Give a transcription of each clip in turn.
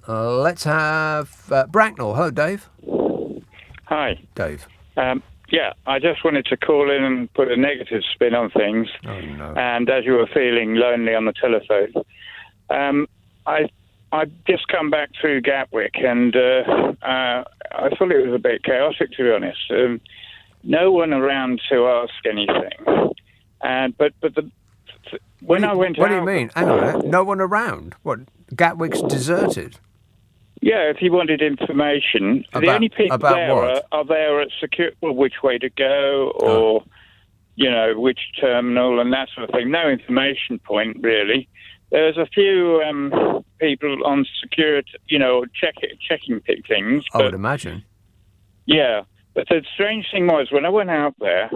Let's have Bracknell. Hello, Dave. Hi. Dave. Yeah, I just wanted to call in and put a negative spin on things. Oh, no. And as you were feeling lonely on the telephone, I've just come back through Gatwick, and I thought it was a bit chaotic, to be honest. No one around to ask anything. When I went out... What do you mean? Hang on a minute. No one around? What, Gatwick's deserted? Yeah, if you wanted information, the only people there are there at which way to go, or which terminal and that sort of thing. No information point really. There's a few people on security, checking things. I would imagine. Yeah, but the strange thing was when I went out there,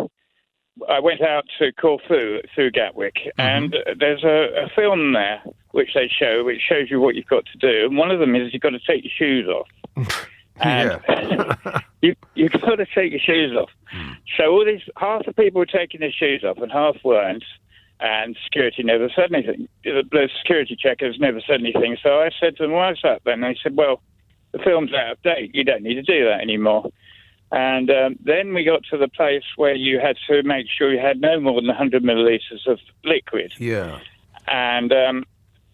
I went out to Corfu through Gatwick, and there's a film there which they show, which shows you what you've got to do. And one of them is you've got to take your shoes off. And you've got to take your shoes off. So half the people were taking their shoes off and half weren't. And security never said anything. The security checkers never said anything. So I said to them, why is that then? They said, well, the film's out of date. You don't need to do that anymore. And then we got to the place where you had to make sure you had no more than 100 millilitres of liquid. Yeah. And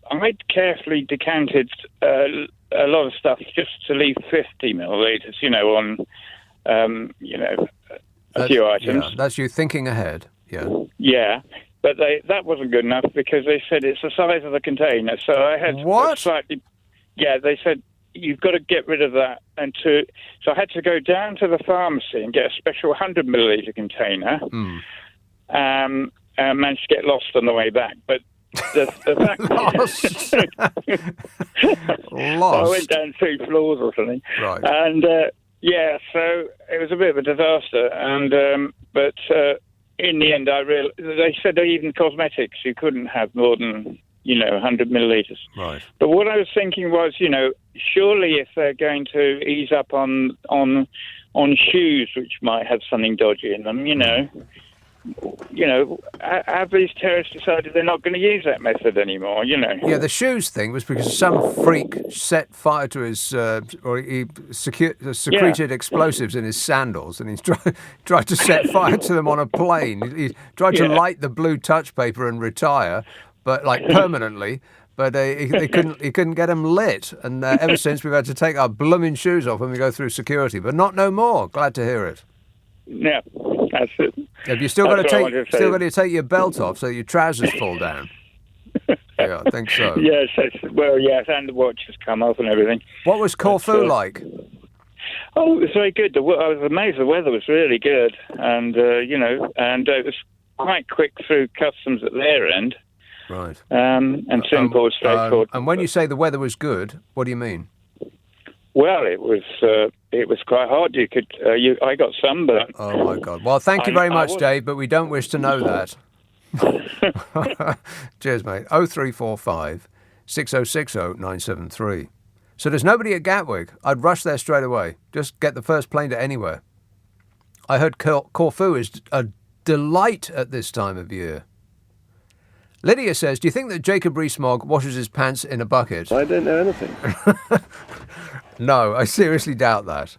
I'd carefully decanted a lot of stuff just to leave 50 millilitres, a few items. Yeah, that's you thinking ahead. Yeah. Yeah. But that wasn't good enough because they said it's the size of the container. So I had slightly... Yeah, they said, you've got to get rid of that. So I had to go down to the pharmacy and get a special 100 millilitre container. And managed to get lost on the way back. But the fact... Lost? I went down 2 floors or something. Right. And, so it was a bit of a disaster. And but in the end, I realized... They said even cosmetics, you couldn't have more than... 100 millilitres. Right. But what I was thinking was, surely if they're going to ease up on shoes, which might have something dodgy in them, have these terrorists decided they're not going to use that method anymore? Yeah, the shoes thing was because some freak set fire to his, or he secreted explosives in his sandals, and he tried to set fire to them on a plane. He tried to light the blue touch paper and retire. But permanently, but he couldn't get them lit, and ever since we've had to take our blooming shoes off when we go through security, but not no more. Glad to hear it. Yeah, that's it. Have you still got to take your belt off so your trousers fall down? Yeah, I think so. Yes, and the watch has come off and everything. What was Corfu like? Oh, it was very good. I was amazed. The weather was really good, and and it was quite quick through customs at their end. Right. And simple, straightforward. And when you say the weather was good, what do you mean? Well, it was quite hot. I got sunburnt. Oh my God! Well, thank you very much, Dave, but we don't wish to know that. Cheers, mate. 0345 6060 973. So there's nobody at Gatwick. I'd rush there straight away. Just get the first plane to anywhere. I heard Corfu is a delight at this time of year. Lydia says, do you think that Jacob Rees-Mogg washes his pants in a bucket? I don't know anything. No, I seriously doubt that.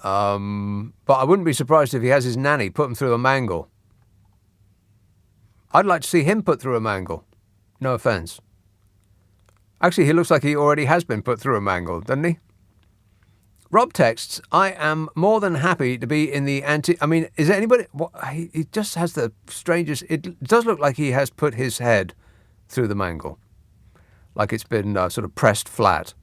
But I wouldn't be surprised if he has his nanny put him through a mangle. I'd like to see him put through a mangle. No offence. Actually, he looks like he already has been put through a mangle, doesn't he? Rob texts, I am more than happy to be in the is there anybody... He just has the strangest... It does look like he has put his head through the mangle. Like it's been sort of pressed flat.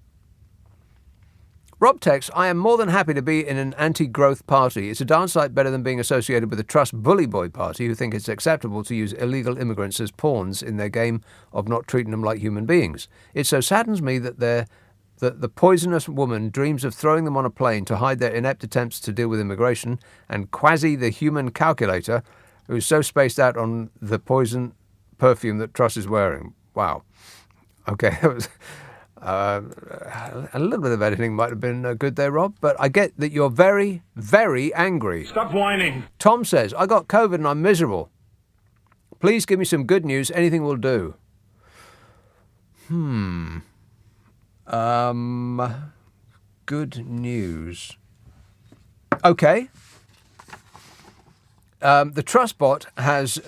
Rob texts, I am more than happy to be in an anti-growth party. It's a darn sight better than being associated with a trust bully boy party who think it's acceptable to use illegal immigrants as pawns in their game of not treating them like human beings. It so saddens me that the poisonous woman dreams of throwing them on a plane to hide their inept attempts to deal with immigration, and Quasi the human calculator, who's so spaced out on the poison perfume that Truss is wearing. Wow. Okay, that was a little bit of editing might have been good there, Rob, but I get that you're very, very angry. Stop whining. Tom says, I got COVID and I'm miserable. Please give me some good news. Anything will do. Good news. Okay. The Trustbot has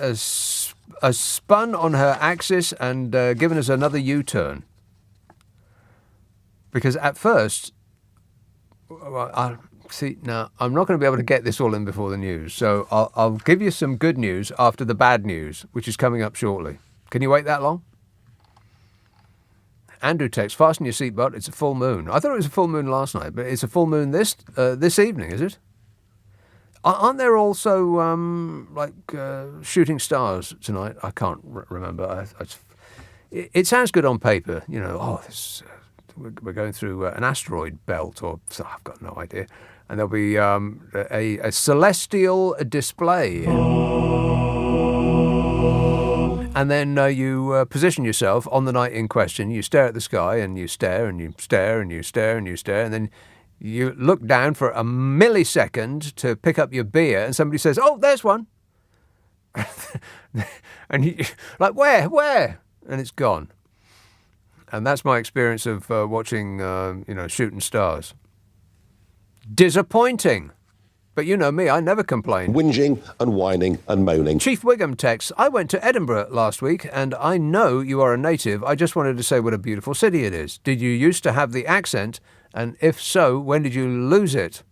spun on her axis and given us another U-turn. Because at first, now I'm not going to be able to get this all in before the news, so I'll give you some good news after the bad news, which is coming up shortly. Can you wait that long? Andrew texts, fasten your seatbelt, it's a full moon. I thought it was a full moon last night, but it's a full moon this evening, is it? Aren't there also, shooting stars tonight? I can't remember. It sounds good on paper, we're going through an asteroid belt, or I've got no idea. And there'll be a celestial display. And then you position yourself on the night in question. You stare at the sky, and you stare, and you stare, and you stare, and you stare, and then you look down for a millisecond to pick up your beer, and somebody says, "Oh, there's one." And you like, where? And it's gone. And that's my experience of watching, shooting stars. Disappointing. But you know me, I never complain. Whinging and whining and moaning. Chief Wiggum texts, I went to Edinburgh last week, and I know you are a native. I just wanted to say what a beautiful city it is. Did you used to have the accent? And if so, when did you lose it?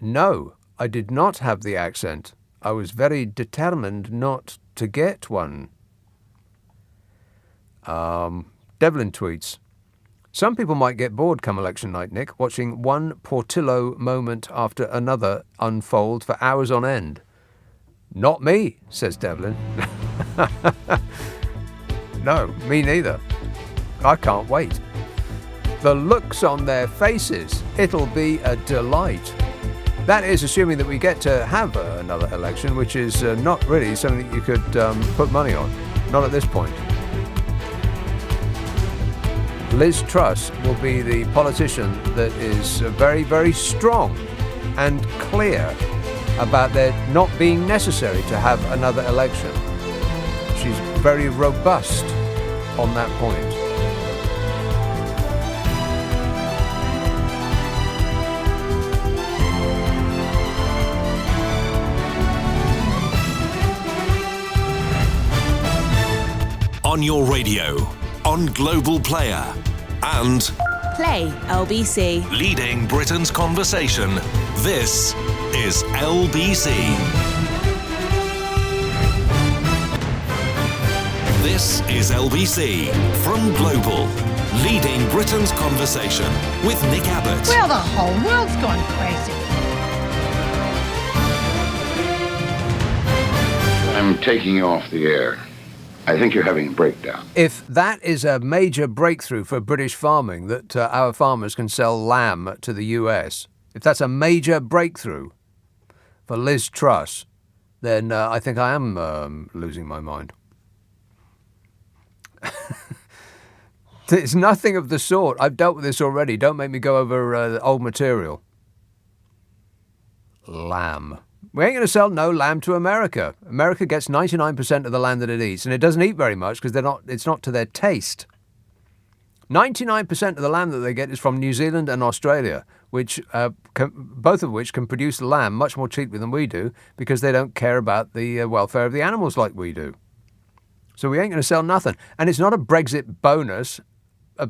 No, I did not have the accent. I was very determined not to get one. Devlin tweets, some people might get bored come election night, Nick, watching one Portillo moment after another unfold for hours on end. Not me, says Devlin. No, me neither. I can't wait. The looks on their faces, it'll be a delight. That is assuming that we get to have another election, which is not really something that you could put money on. Not at this point. Liz Truss will be the politician that is very, very strong and clear about there not being necessary to have another election. She's very robust on that point. On your radio, on Global Player, and Play LBC. Leading Britain's conversation. This is LBC. This is LBC from Global. Leading Britain's conversation with Nick Abbot. Well, the whole world's gone crazy. I'm taking you off the air. I think you're having a breakdown. If that is a major breakthrough for British farming, that our farmers can sell lamb to the US, if that's a major breakthrough for Liz Truss, then I think I am losing my mind. It's nothing of the sort. I've dealt with this already. Don't make me go over old material. Lamb. We ain't going to sell no lamb to America. America gets 99% of the lamb that it eats, and it doesn't eat very much because it's not to their taste. 99% of the lamb that they get is from New Zealand and Australia, which both of which can produce lamb much more cheaply than we do because they don't care about the welfare of the animals like we do. So we ain't going to sell nothing. And it's not a Brexit bonus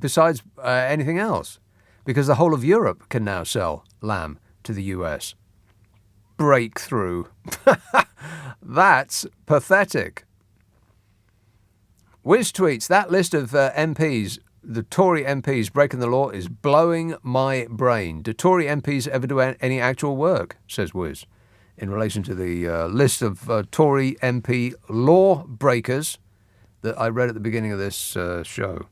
besides anything else, because the whole of Europe can now sell lamb to the US. Breakthrough. That's pathetic. Wiz tweets, that list of MPs, the Tory MPs breaking the law is blowing my brain. Do Tory MPs ever do any actual work, says Wiz, in relation to the list of Tory MP law breakers that I read at the beginning of this show.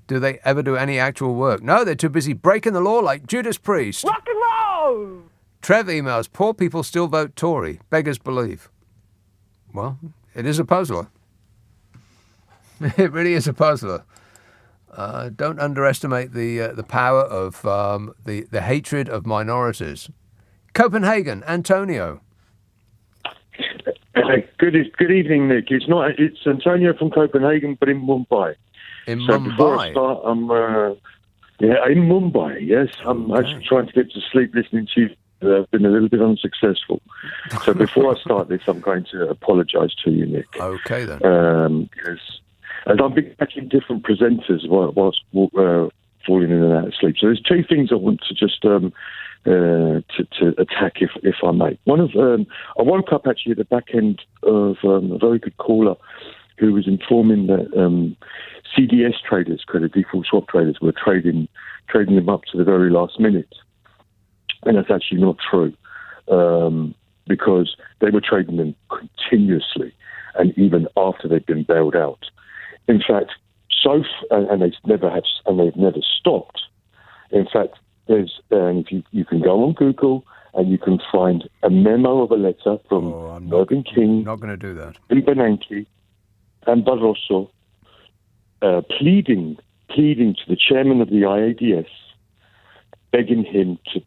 Do they ever do any actual work? No, they're too busy breaking the law like Judas Priest. Rock and roll! Trev emails, poor people still vote Tory. Beggars believe. Well, it is a puzzler. It really is a puzzler. Don't underestimate the power of the hatred of minorities. Copenhagen, Antonio. Good evening, Nick. It's Antonio from Copenhagen, but in Mumbai. In so before I Mumbai? start, in Mumbai, yes. I'm actually trying to get to sleep listening to you. I've been a little bit unsuccessful. So before I start this, I'm going to apologise to you, Nick. Okay, then. As I've been catching different presenters whilst falling in and out of sleep. So there's two things I want to just to attack, if I may. One of I woke up actually at the back end of a very good caller who was informing that CDS traders, credit default swap traders, were trading them up to the very last minute. And that's actually not true, because they were trading them continuously and even after they'd been bailed out. In fact, they've never stopped. In fact, you can go on Google and you can find a memo of a letter from Mervyn King, not going to do that, and Bernanke and Barroso, pleading to the chairman of the IADS, begging him to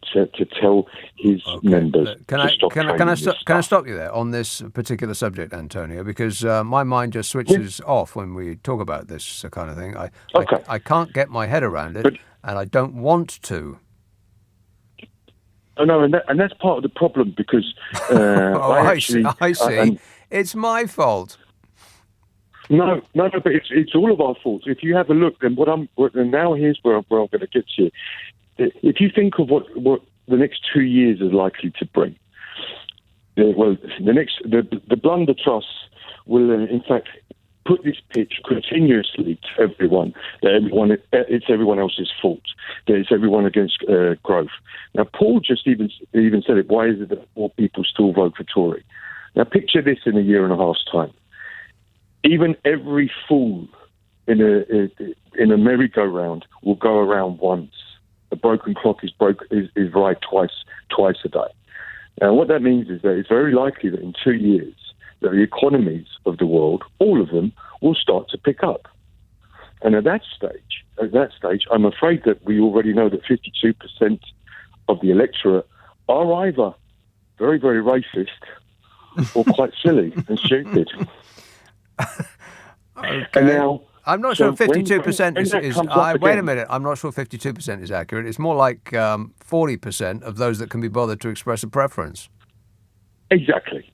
tell his members to stop trading. Can I stop you there on this particular subject, Antonio? Because my mind just switches off when we talk about this kind of thing. I can't get my head around it, and I don't want to. Oh, no, and that's part of the problem, because I see. It's my fault. No, but it's all of our faults. If you have a look, then now here's where I'm going to get to. If you think of what the next 2 years is likely to bring, the blunder trusts will in fact put this pitch continuously to everyone that it's everyone else's fault, that it's everyone against growth. Now, Paul just even said it. Why is it that more people still vote for Tory? Now, picture this in a year and a half's time. Even every fool in a merry-go-round will go around once. A broken clock is right twice a day. Now, what that means is that it's very likely that in 2 years, that the economies of the world, all of them, will start to pick up. And at that stage, I'm afraid that we already know that 52% of the electorate are either very, very racist or quite silly and stupid. Okay. And now, I'm not sure 52% is. Wait a minute. I'm not sure 52% is accurate. It's more like 40% of those that can be bothered to express a preference. Exactly.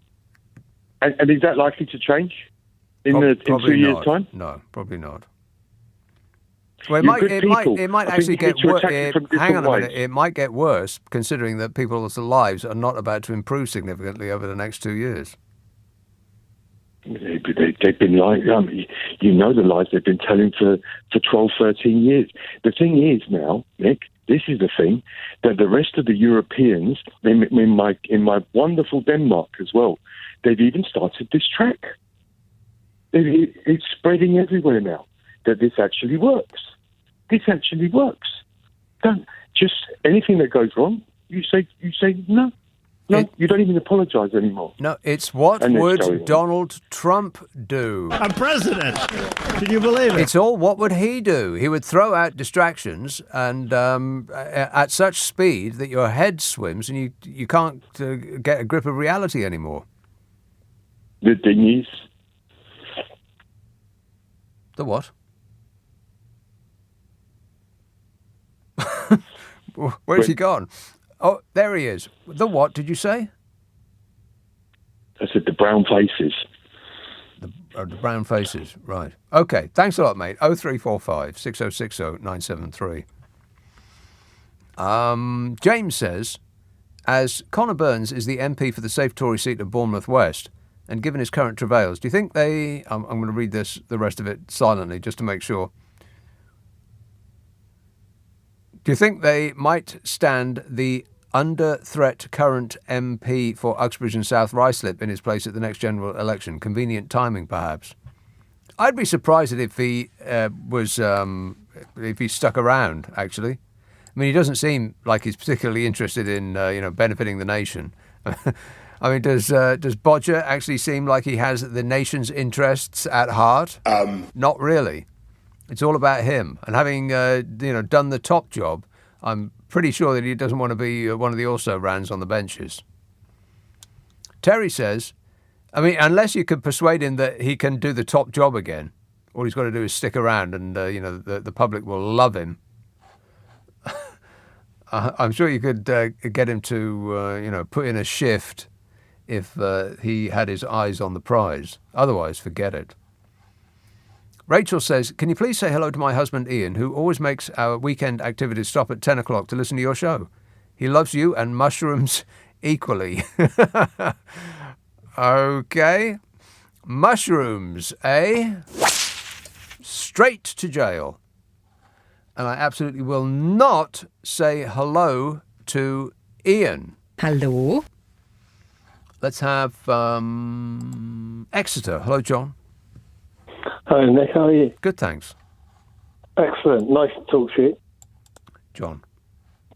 And is that likely to change in 2 years' time? No, probably not. Well, it might actually get worse. Hang on a minute. It might get worse, considering that people's lives are not about to improve significantly over the next 2 years. They've been lying. You know the lies they've been telling for 12, 13 years. The thing is now, Nick, this is the thing, that the rest of the Europeans, in my wonderful Denmark as well, they've even started this track. It's spreading everywhere now that this actually works. This actually works. Just anything that goes wrong, you say no. No, you don't even apologise anymore. No, it's what would Donald Trump do? I'm president. Can you believe it? It's all what would he do? He would throw out distractions and at such speed that your head swims and you can't get a grip of reality anymore. The thing is... The what? Where's he gone? Oh, there he is. The what did you say? I said the brown faces. The brown faces, right. Okay, thanks a lot, mate. 0345 6060 973. James says, as Conor Burns is the MP for the safe Tory seat of Bournemouth West, and given his current travails, do you think they... I'm going to read the rest of it silently just to make sure. Do you think they might stand the under threat current MP for Uxbridge and South Ruislip in his place at the next general election? Convenient timing, perhaps. I'd be surprised if he if he stuck around, actually. I mean, he doesn't seem like he's particularly interested in benefiting the nation. I mean, does Bodger actually seem like he has the nation's interests at heart? Not really. It's all about him. And having done the top job, I'm pretty sure that he doesn't want to be one of the also-rans on the benches. Terry says, I mean, unless you could persuade him that he can do the top job again, All he's got to do is stick around and, the public will love him. I'm sure you could get him to, put in a shift if he had his eyes on the prize. Otherwise, forget it. Rachel says, can you please say hello to my husband Ian, who always makes our weekend activities stop at 10 o'clock to listen to your show. He loves you and mushrooms equally. Okay. Mushrooms, eh? Straight to jail. And I absolutely will not say hello to Ian. Hello. Let's have Exeter. Hello, John. Hi, Nick. How are you? Good, thanks. Excellent. Nice to talk to you. John.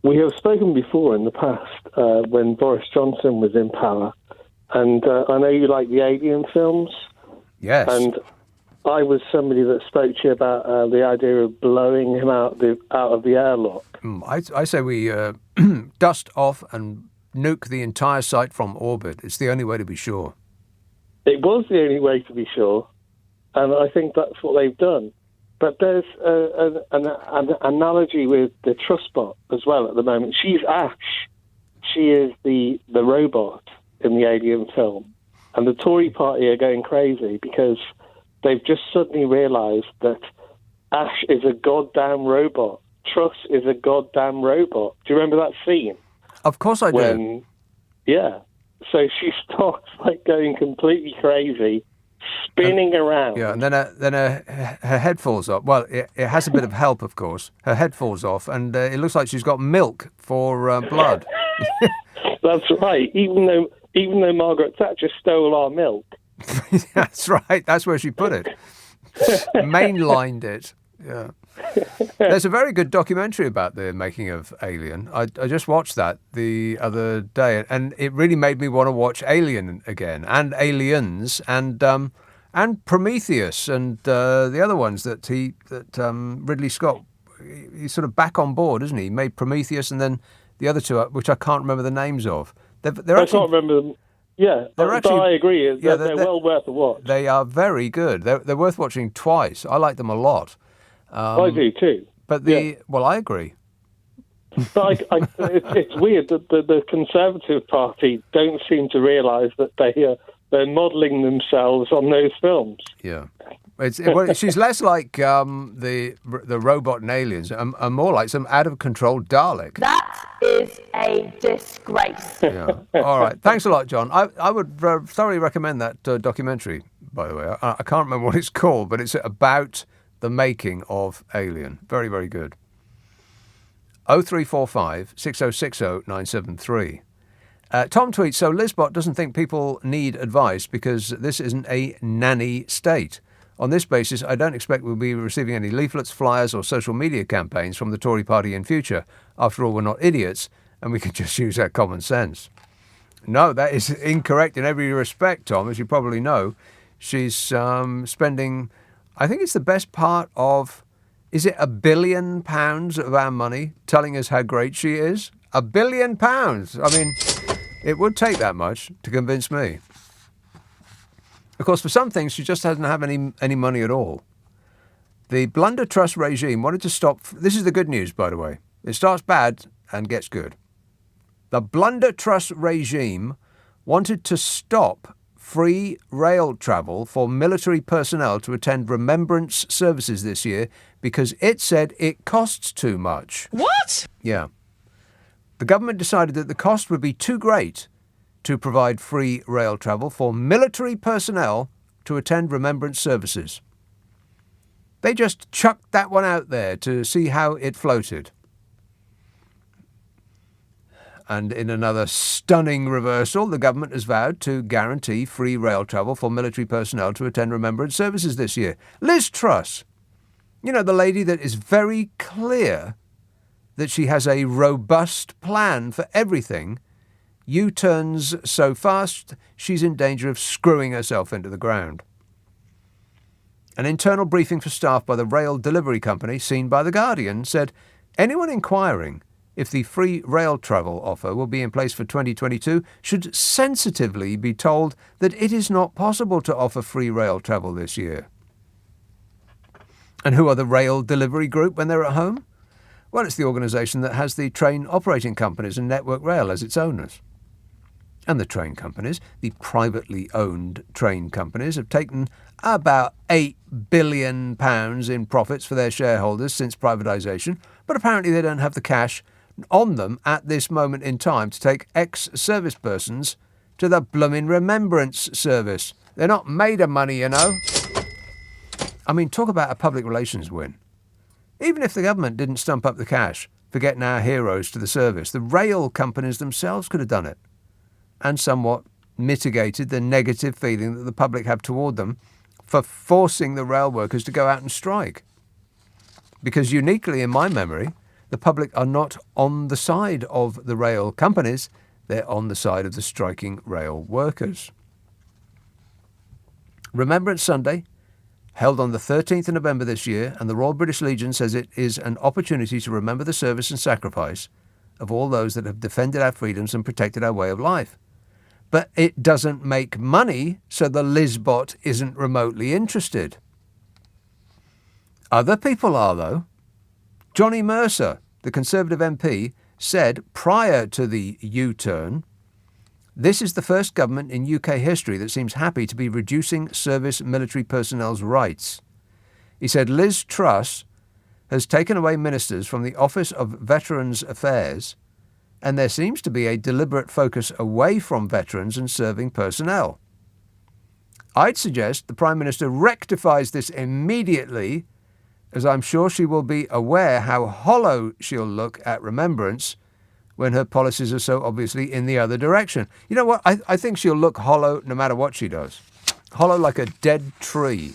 We have spoken before in the past when Boris Johnson was in power. And I know you like the Alien films. Yes. And I was somebody that spoke to you about the idea of blowing him out of the airlock. I say we dust off and nuke the entire site from orbit. It's the only way to be sure. It was the only way to be sure, and I think that's what they've done. But there's an analogy with the Trustbot as well at the moment. She's Ash. She is the robot in the Alien film. And the Tory party are going crazy because they've just suddenly realised that Ash is a goddamn robot. Truss is a goddamn robot. Do you remember that scene? Of course I do. Yeah. So she starts going completely crazy, spinning around. Yeah, and then her head falls off. Well, it has a bit of help, of course. Her head falls off, and it looks like she's got milk for blood. That's right. Even though Margaret Thatcher stole our milk. That's right. That's where she put it. Mainlined it. Yeah. There's a very good documentary about the making of Alien. I just watched that the other day, and it really made me want to watch Alien again, and Aliens, and Prometheus, and the other ones that Ridley Scott. He's sort of back on board, isn't he? He made Prometheus, and then the other two, which I can't remember the names of. I can't remember them. Yeah, but I agree. They're well worth a watch. They are very good. They're worth watching twice. I like them a lot. I do too. But well, I agree. But it's weird that the Conservative Party don't seem to realise that they're modelling themselves on those films. Yeah. She's less like the robot in Aliens and more like some out-of-control Dalek. That is a disgrace. Yeah. All right. Thanks a lot, John. I would thoroughly recommend that documentary, by the way. I can't remember what it's called, but it's about the making of Alien. Very, very good. 0345 6060 973. Tom tweets, so Lizbot doesn't think people need advice because this isn't a nanny state. On this basis, I don't expect we'll be receiving any leaflets, flyers or social media campaigns from the Tory party in future. After all, we're not idiots and we can just use our common sense. No, that is incorrect in every respect, Tom, as you probably know. She's spending, I think it's the best part of, is it £1 billion of our money telling us how great she is? £1 billion! I mean, it would take that much to convince me. Of course, for some things, she just doesn't have any money at all. The blunder trust regime wanted to stop... This is the good news, by the way. It starts bad and gets good. The blunder trust regime wanted to stop free rail travel for military personnel to attend remembrance services this year because it said it costs too much. What? Yeah. The government decided that the cost would be too great to provide free rail travel for military personnel to attend remembrance services. They just chucked that one out there to see how it floated. And in another stunning reversal, the government has vowed to guarantee free rail travel for military personnel to attend remembrance services this year. Liz Truss, the lady that is very clear that she has a robust plan for everything, U-turns so fast she's in danger of screwing herself into the ground. An internal briefing for staff by the rail delivery company, seen by The Guardian, said anyone inquiring if the free rail travel offer will be in place for 2022 should sensitively be told that it is not possible to offer free rail travel this year. And who are the rail delivery group when they're at home? Well, it's the organisation that has the train operating companies and Network Rail as its owners. And the train companies, the privately owned train companies, have taken about £8 billion in profits for their shareholders since privatisation, but apparently they don't have the cash on them at this moment in time to take ex-service persons to the blooming remembrance service. They're not made of money, you know. I mean, talk about a public relations win. Even if the government didn't stump up the cash for getting our heroes to the service, the rail companies themselves could have done it, and somewhat mitigated the negative feeling that the public have toward them for forcing the rail workers to go out and strike. Because uniquely in my memory, the public are not on the side of the rail companies, they're on the side of the striking rail workers. Remembrance Sunday, held on the 13th of November this year, and the Royal British Legion says it is an opportunity to remember the service and sacrifice of all those that have defended our freedoms and protected our way of life. But it doesn't make money, so the Lizbot isn't remotely interested. Other people are, though. Johnny Mercer, the Conservative MP, said prior to the U-turn, "This is the first government in UK history that seems happy to be reducing service military personnel's rights." He said Liz Truss has taken away ministers from the Office of Veterans Affairs, and there seems to be a deliberate focus away from veterans and serving personnel. I'd suggest the Prime Minister rectifies this immediately, as I'm sure she will be aware how hollow she'll look at remembrance when her policies are so obviously in the other direction. You know what? I think she'll look hollow no matter what she does. Hollow like a dead tree.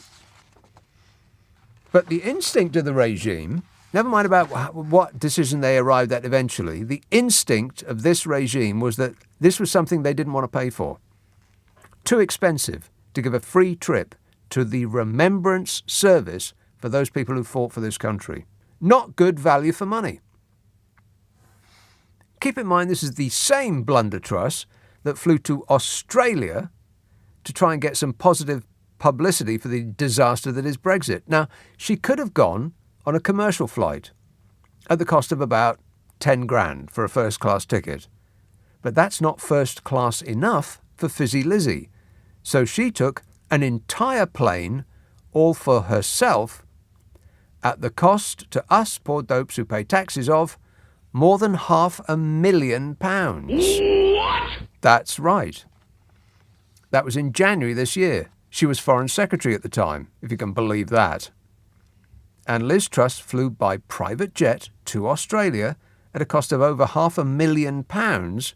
But the instinct of the regime, never mind about what decision they arrived at eventually, the instinct of this regime was that this was something they didn't want to pay for. Too expensive to give a free trip to the remembrance service for those people who fought for this country. Not good value for money. Keep in mind this is the same blunderbuss that flew to Australia to try and get some positive publicity for the disaster that is Brexit. Now, she could have gone on a commercial flight at the cost of about 10 grand for a first-class ticket. But that's not first class enough for Fizzy Lizzy. So she took an entire plane all for herself at the cost to us poor dopes who pay taxes of more than £500,000. What? That's right. That was in January this year. She was Foreign Secretary at the time, if you can believe that. And Liz Truss flew by private jet to Australia at a cost of over £500,000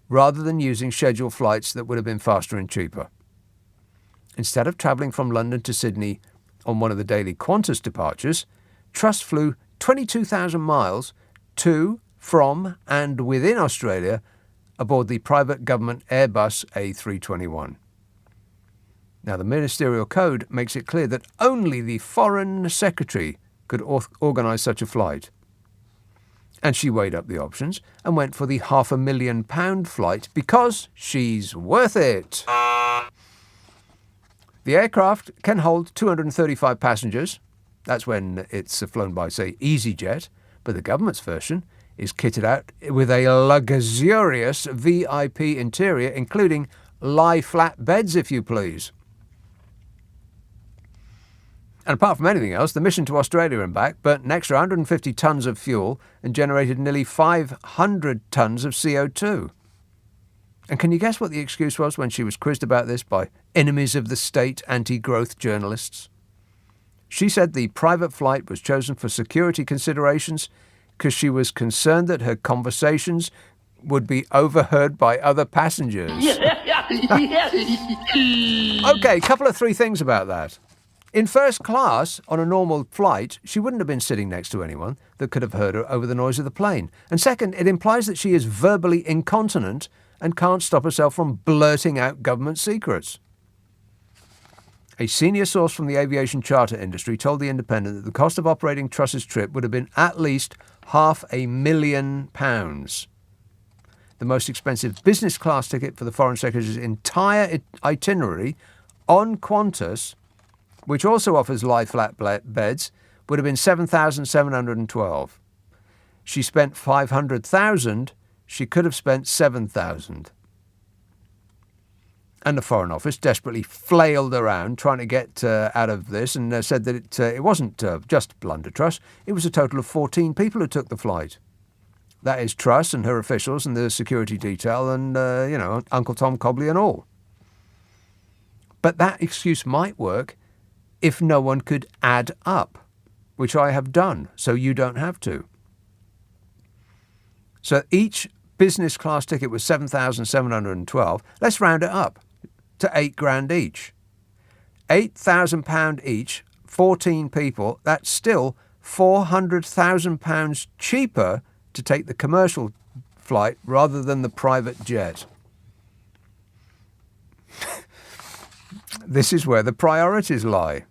rather than using scheduled flights that would have been faster and cheaper. Instead of travelling from London to Sydney on one of the daily Qantas departures, Truss flew 22,000 miles to, from and within Australia aboard the private government Airbus A321. Now, the ministerial code makes it clear that only the Foreign Secretary could organise such a flight. And she weighed up the options and went for the £500,000 flight because she's worth it. The aircraft can hold 235 passengers. That's when it's flown by, say, EasyJet. But the government's version is kitted out with a luxurious VIP interior, including lie-flat beds, if you please. And apart from anything else, the mission to Australia and back burnt an extra 150 tonnes of fuel and generated nearly 500 tonnes of CO2. And can you guess what the excuse was when she was quizzed about this by enemies of the state anti-growth journalists? She said the private flight was chosen for security considerations because she was concerned that her conversations would be overheard by other passengers. Okay, couple of three things about that. In first class, on a normal flight, she wouldn't have been sitting next to anyone that could have heard her over the noise of the plane. And second, it implies that she is verbally incontinent and can't stop herself from blurting out government secrets. A senior source from the aviation charter industry told The Independent that the cost of operating Truss's trip would have been at least £500,000. The most expensive business class ticket for the Foreign Secretary's entire itinerary on Qantas, which also offers lie-flat beds, would have been 7,712. She spent 500,000. She could have spent 7,000. And the Foreign Office desperately flailed around trying to get out of this and said that it wasn't just Blunder Truss. It was a total of 14 people who took the flight. That is Truss and her officials and the security detail and, Uncle Tom Cobley and all. But that excuse might work if no one could add up, which I have done, so you don't have to. So each business class ticket was 7,712. Let's round it up to £8,000 each. £8,000 each, 14 people, that's still £400,000 cheaper to take the commercial flight rather than the private jet. This is where the priorities lie.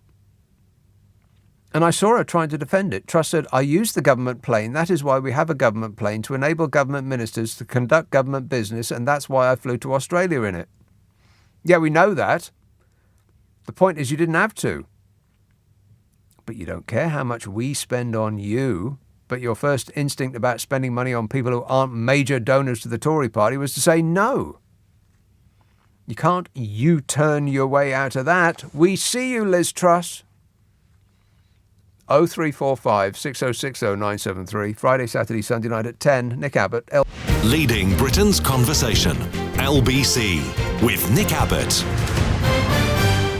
And I saw her trying to defend it. Truss said, I used the government plane. That is why we have a government plane, to enable government ministers to conduct government business, and that's why I flew to Australia in it. Yeah, we know that. The point is you didn't have to. But you don't care how much we spend on you. But your first instinct about spending money on people who aren't major donors to the Tory party was to say no. You can't U-turn your way out of that. We see you, Liz Truss. 0345 6060 973. Friday, Saturday, Sunday night at 10. Nick Abbott. Leading Britain's conversation. LBC with Nick Abbott.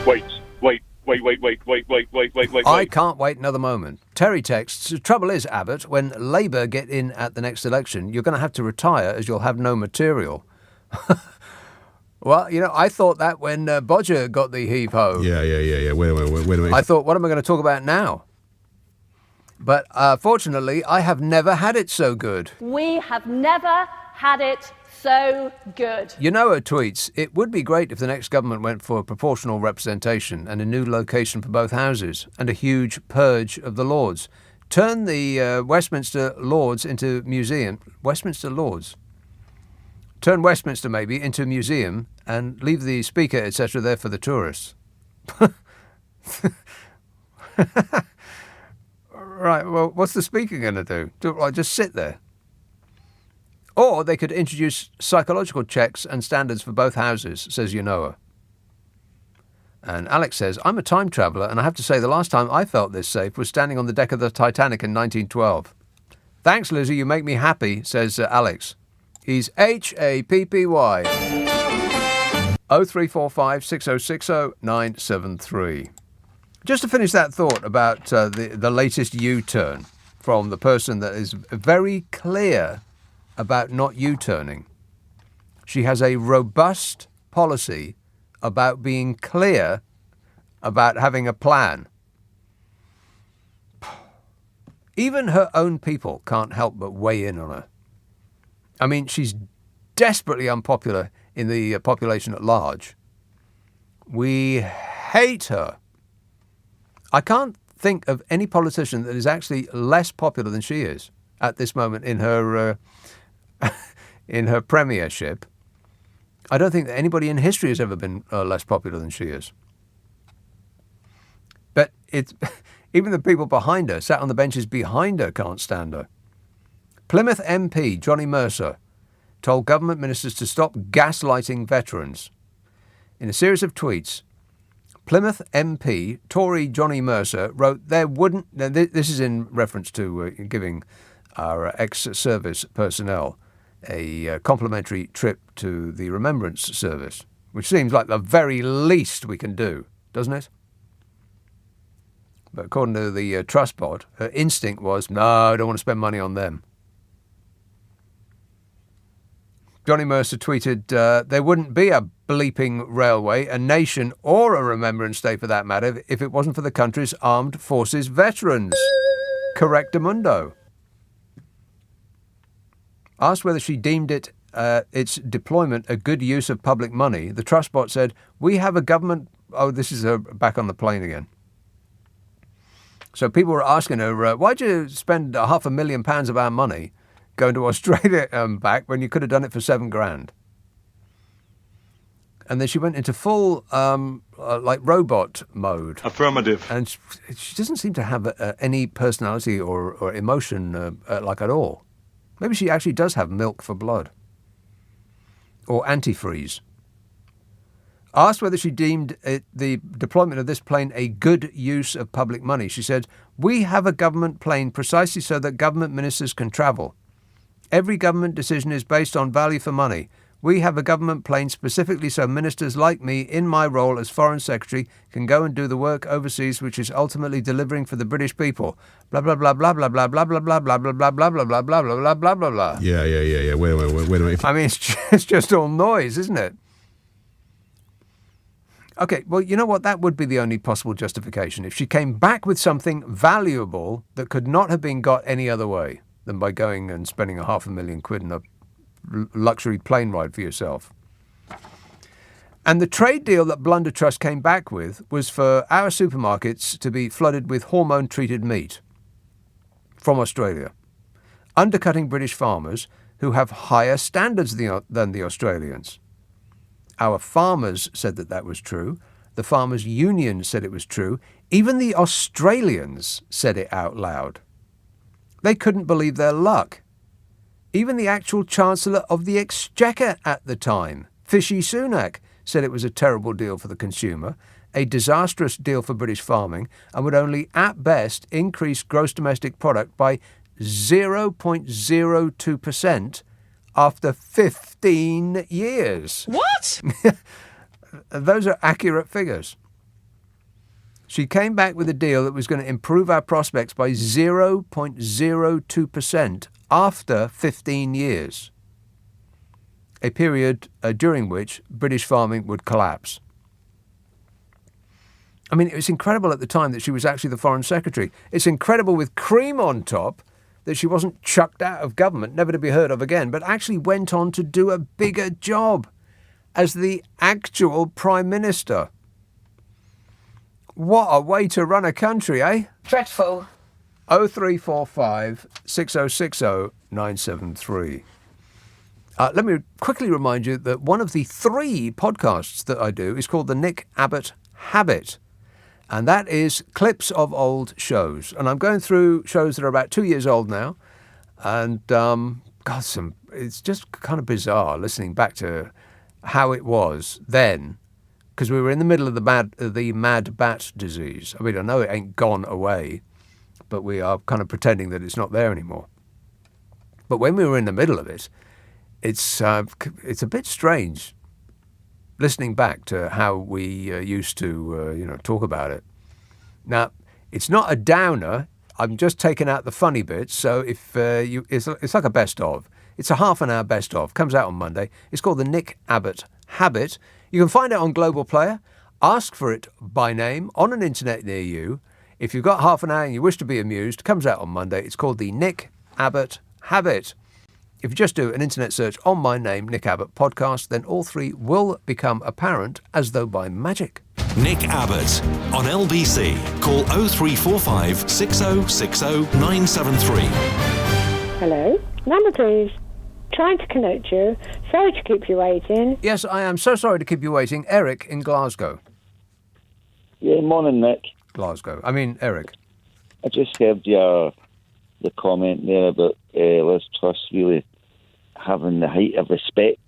Wait. I can't wait another moment. Terry texts, the trouble is, Abbott, when Labour get in at the next election, you're going to have to retire as you'll have no material. Well, I thought that when Bodger got the heave-ho. Yeah. Wait a minute. I thought, what am I going to talk about now? But fortunately, I have never had it so good. We have never had it so good. Yanoa tweets, it would be great if the next government went for proportional representation and a new location for both houses and a huge purge of the Lords. Turn the Westminster Lords into museum. Westminster Lords? Turn Westminster maybe into a museum and leave the Speaker, etc. there for the tourists. Right, well, what's the Speaker going to do? Just sit there? Or they could introduce psychological checks and standards for both houses, says Yanoa. And Alex says, I'm a time traveller, and I have to say the last time I felt this safe was standing on the deck of the Titanic in 1912. Thanks, Lizzie, you make me happy, says Alex. He's HAPPY. 0345 6060 973. Just to finish that thought about the latest U-turn from the person that is very clear about not U-turning. She has a robust policy about being clear about having a plan. Even her own people can't help but weigh in on her. I mean, she's desperately unpopular in the population at large. We hate her. I can't think of any politician that is actually less popular than she is at this moment in her in her premiership. I don't think that anybody in history has ever been less popular than she is. But it's even the people behind her, sat on the benches behind her, can't stand her. Plymouth MP Johnny Mercer told government ministers to stop gaslighting veterans. In a series of tweets, Plymouth MP Tory Johnny Mercer wrote this is in reference to giving our ex-service personnel a complimentary trip to the Remembrance Service, which seems like the very least we can do, doesn't it? But according to the Truss bot, her instinct was, no, I don't want to spend money on them. Johnny Mercer tweeted, there wouldn't be a bleeping railway, a nation, or a Remembrance Day for that matter, if it wasn't for the country's armed forces veterans. Correctamundo. Asked whether she deemed its deployment a good use of public money, the Truss bot said, we have a government... Oh, this is her back on the plane again. So people were asking her, why'd you spend £500,000 of our money going to Australia back when you could have done it for £7,000? And then she went into full, like, robot mode. Affirmative. And she doesn't seem to have any personality or emotion, like, at all. Maybe she actually does have milk for blood. Or antifreeze. Asked whether she deemed the deployment of this plane a good use of public money, she said, "We have a government plane precisely so that government ministers can travel. Every government decision is based on value for money. We have a government plane specifically so ministers like me, in my role as Foreign Secretary, can go and do the work overseas which is ultimately delivering for the British people." Blah, blah, blah, blah, blah, blah, blah, blah, blah, blah, blah, blah, blah, blah, blah, blah, blah, blah, blah, blah. Yeah. Wait a minute. I mean, it's just all noise, isn't it? Okay, well, you know what? That would be the only possible justification. If she came back with something valuable that could not have been got any other way than by going and spending £500,000 in a luxury plane ride for yourself. And the trade deal that Blunder Trust came back with was for our supermarkets to be flooded with hormone-treated meat from Australia, undercutting British farmers who have higher standards than the Australians. Our farmers said that was true. The Farmers' Union said it was true. Even the Australians said it out loud. They couldn't believe their luck. Even the actual Chancellor of the Exchequer at the time, Fishy Sunak, said it was a terrible deal for the consumer, a disastrous deal for British farming, and would only, at best, increase gross domestic product by 0.02% after 15 years. What? Those are accurate figures. She came back with a deal that was going to improve our prospects by 0.02% after 15 years, a period during which British farming would collapse. I mean, it was incredible at the time that she was actually the Foreign Secretary. It's incredible with cream on top that she wasn't chucked out of government, never to be heard of again, but actually went on to do a bigger job as the actual Prime Minister. What a way to run a country, eh? Dreadful. 0345 6060 973. Let me quickly remind you that one of the 3 podcasts that I do is called the Nick Abbot Habit. And that is clips of old shows. And I'm going through shows that are about 2 years old now. And, it's just kind of bizarre listening back to how it was then. Because we were in the middle of the mad bat disease. I mean, I know it ain't gone away, but we are kind of pretending that it's not there anymore. But when we were in the middle of it, it's a bit strange listening back to how we used to, talk about it. Now, it's not a downer. I'm just taking out the funny bits. So if it's like a best of. It's a half an hour best of. Comes out on Monday. It's called the Nick Abbot Habit. You can find it on Global Player. Ask for it by name on an internet near you. If you've got half an hour and you wish to be amused, comes out on Monday. It's called the Nick Abbot Habit. If you just do an internet search on my name, Nick Abbott Podcast, then all 3 will become apparent as though by magic. Nick Abbott on LBC. Call 0345 6060 973. Hello, number please. Trying to connect you. Sorry to keep you waiting. Yes, I am so sorry to keep you waiting. Eric in Glasgow. Yeah, morning, Nick. Eric. I just heard the comment there about Liz Truss really having the height of disrespect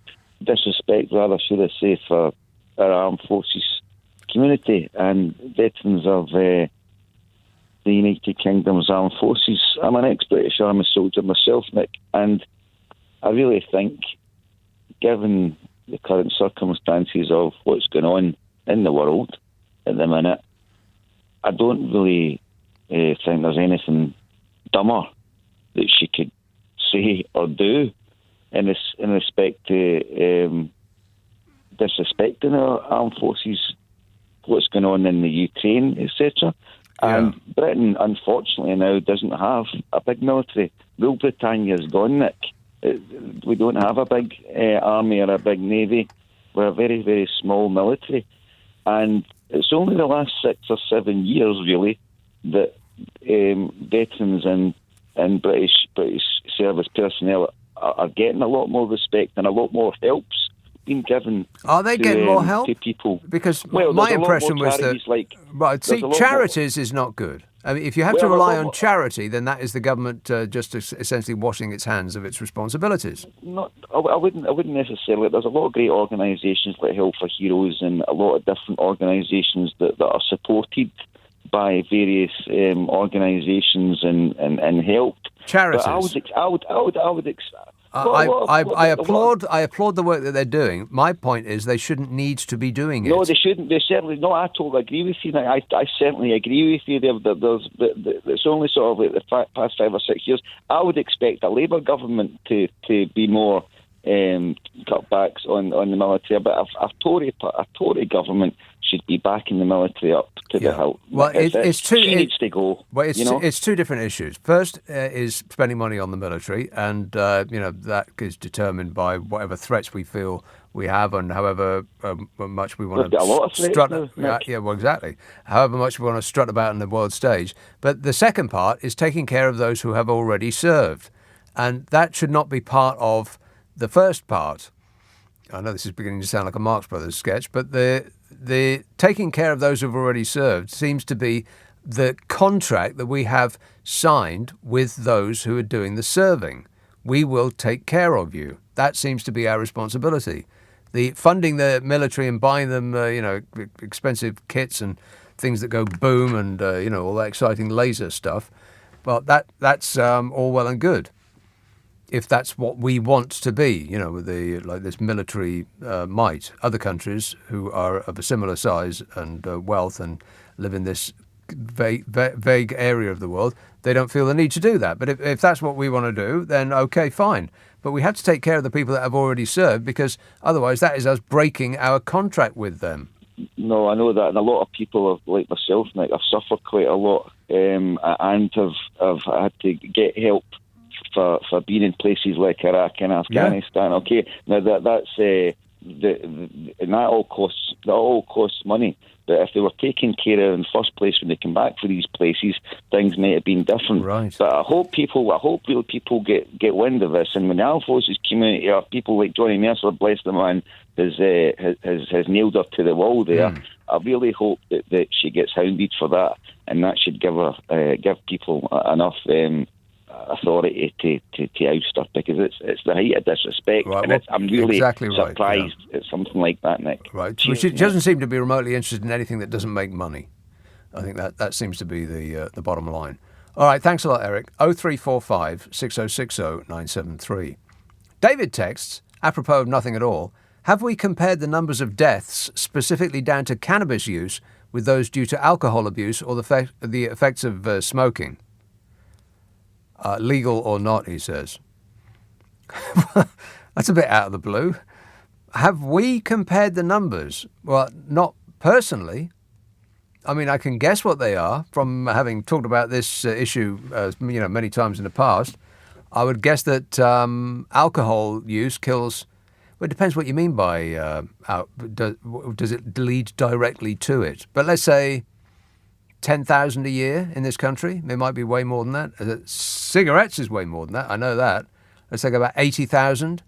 rather, should I say, for our armed forces community and veterans of the United Kingdom's armed forces. I'm an ex-British Army soldier myself, Nick, and I really think, given the current circumstances of what's going on in the world at the minute, I don't really think there's anything dumber that she could say or do in respect to disrespecting our armed forces, what's going on in the Ukraine, etc. Yeah. And Britain, unfortunately, now doesn't have a big military. Rule Britannia's gone, Nick. We don't have a big army or a big navy. We're a very, very small military. And it's only the last 6 or 7 years, really, that veterans and British service personnel are getting a lot more respect and a lot more help's been given. Are they getting more help to people? Because well, my impression was that charities more. Is not good. I mean, if you have to rely on charity, then that is the government just essentially washing its hands of its responsibilities. I wouldn't necessarily. There's a lot of great organisations like Help for Heroes and a lot of different organisations that are supported by various organisations and helped. Charities. But I would. I applaud the work that they're doing. My point is they shouldn't need to be doing it. No, they shouldn't. They certainly. No, I totally agree with you. I certainly agree with you. It's only sort of like the past 5 or 6 years. I would expect a Labour government to be more cutbacks on the military, but a Tory government should be backing the military up to the hilt. Well, she needs to go. Well, it's two different issues. First is spending money on the military, and that is determined by whatever threats we feel we have, and however much we want to strut. Well, exactly. However much we want to strut about in the world stage. But the second part is taking care of those who have already served, and that should not be part of the first part. I know this is beginning to sound like a Marx Brothers sketch, but the taking care of those who've already served seems to be the contract that we have signed with those who are doing the serving. We will take care of you. That seems to be our responsibility. The funding the military and buying them, expensive kits and things that go boom and all that exciting laser stuff. Well, that's all well and good. If that's what we want to be, with this military might. Other countries who are of a similar size and wealth and live in this vague area of the world, they don't feel the need to do that. But if that's what we want to do, then okay, fine. But we have to take care of the people that have already served, because otherwise that is us breaking our contract with them. No, I know that, and a lot of people, like myself, Nick, have suffered quite a lot and have had to get help for being in places like Iraq and Afghanistan. Yeah. Okay, now that's and that all costs money. But if they were taken care of in the first place when they come back for these places, things may have been different. Right. But I hope real people get wind of this, and when the Armed Forces community, or people like Johnny Mercer, bless the man, has nailed her to the wall there. I really hope that she gets hounded for that, and that should give people enough authority to oust her, because it's the height of disrespect, right, and I'm really surprised at something like that, Nick. Right, she doesn't seem to be remotely interested in anything that doesn't make money. I think that seems to be the bottom line. All right, thanks a lot, Eric. 0345 6060 973. David texts, apropos of nothing at all, have we compared the numbers of deaths specifically down to cannabis use with those due to alcohol abuse or the effects of smoking? Legal or not, he says. That's a bit out of the blue. Have we compared the numbers? Well, not personally. I mean, I can guess what they are from having talked about this issue, many times in the past. I would guess that alcohol use kills. Well, it depends what you mean by does it lead directly to it? But let's say 10,000 a year in this country. It might be way more than that. Cigarettes is way more than that. I know that. Let's take about 80,000.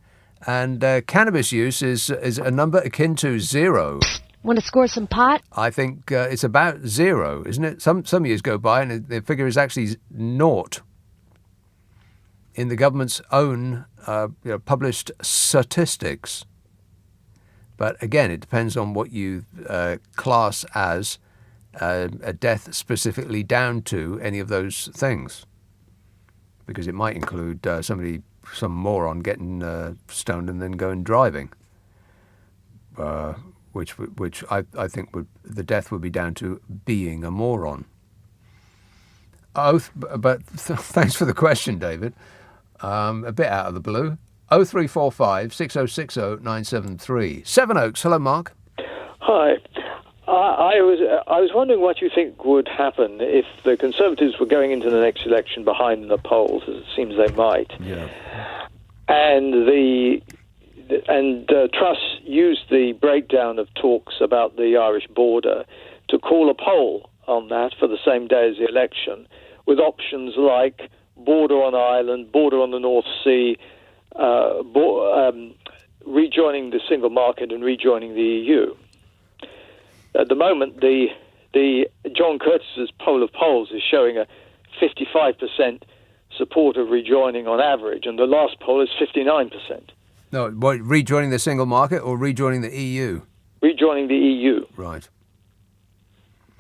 And cannabis use is a number akin to zero. Want to score some pot? I think it's about zero, isn't it? Some years go by and the figure is actually naught in the government's own published statistics. But again, it depends on what you class as a death specifically down to any of those things, because it might include some moron getting stoned and then going driving, which I think the death would be down to being a moron. But thanks for the question, David. A bit out of the blue. 0345 6060 973. Sevenoaks. Hello, Mark. Hi. I was wondering what you think would happen if the Conservatives were going into the next election behind the polls, as it seems they might. Yeah. And Truss used the breakdown of talks about the Irish border to call a poll on that for the same day as the election, with options like border on Ireland, border on the North Sea, rejoining the single market and rejoining the EU. At the moment, the John Curtis's poll of polls is showing a 55% support of rejoining on average, and the last poll is 59%. No, what, rejoining the single market or rejoining the EU? Rejoining the EU. Right.